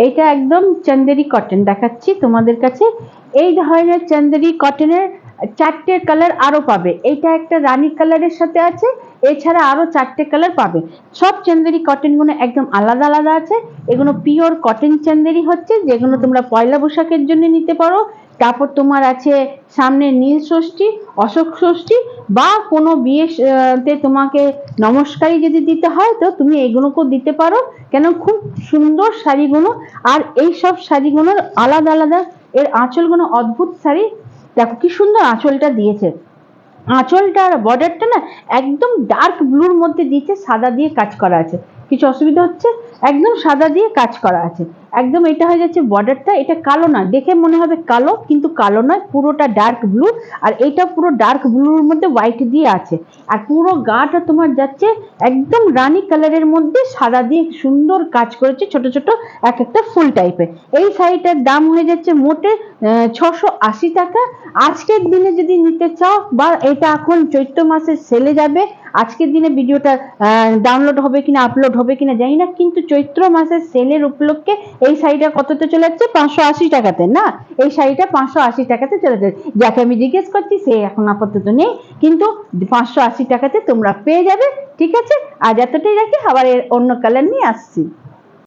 এইটা একদম চান্দেরি কটন দেখাচ্ছি তোমাদের কাছে। এই ধরনের চান্দেরি কটনের 4টে কালার আরো পাবে। এইটা একটা রানী কালারের সাথে আছে, এছাড়া আরো 4টে কালার পাবে। সব চান্দেরি কটন গুলো একদম আলাদা আলাদা আছে। এগুলো পিওর কটন চান্দেরি হচ্ছে, যেগুলো তোমরা পয়লা বৈশাখের জন্য নিতে পারো। তারপর তোমার আছে সামনে নীল ষষ্ঠী, অশোক ষষ্ঠী বা কোনো বিয়ে তে তোমাকে নমস্কারী যদি দিতে হয় তো তুমি এগুলোকেও দিতে পারো। কেন, খুব সুন্দর শাড়িগুলো। আর এই সব শাড়িগুলোর আলাদা আলাদা এর আঁচলগুলো অদ্ভুত শাড়ি। দেখো কি সুন্দর আঁচলটা দিয়েছে। আঁচলটা আর বর্ডারটা না একদম ডার্ক ব্লুর মধ্যে দিয়েছে, সাদা দিয়ে কাজ করা আছে। কিছু অসুবিধা হচ্ছে? একদম সাদা দিয়ে কাজ করা আছে। একদম এটা হয়ে যাচ্ছে বর্ডারটা। এটা কালো না, দেখে মনে হবে কালো, কিন্তু কালো নয়, পুরোটা ডার্ক ব্লু। আর এইটা পুরো ডার্ক ব্লুর মধ্যে হোয়াইট দিয়ে আছে। আর পুরো গাটা তোমার যাচ্ছে একদম রানী কালারের মধ্যে সাদা দিয়ে সুন্দর কাজ করেছে, ছোট ছোট এক একটা ফুল টাইপের। এই শাড়িটার দাম হয়ে যাচ্ছে মোটে 680 টাকা। আজকের দিনে যদি নিতে চাও, বা এটা এখন চৈত্র মাসে সেলে যাবে, আজকের দিনে ভিডিওটা ডাউনলোড হবে কিনা আপলোড হবে কিনা জানি না, কিন্তু চৈত্র মাসের সেলের উপলক্ষে এই শাড়িটা কততে চলে যাচ্ছে? 580 টাকাতে। না, এই শাড়িটা 580 টাকাতে চলে যাচ্ছে। যাকে আমি জিজ্ঞেস করছি সে এখন আপাতত নেই, কিন্তু 580 টাকাতে তোমরা পেয়ে যাবে। ঠিক আছে, আজ এতটাই রাখি, আবার এর অন্য কালার নিয়ে আসছি।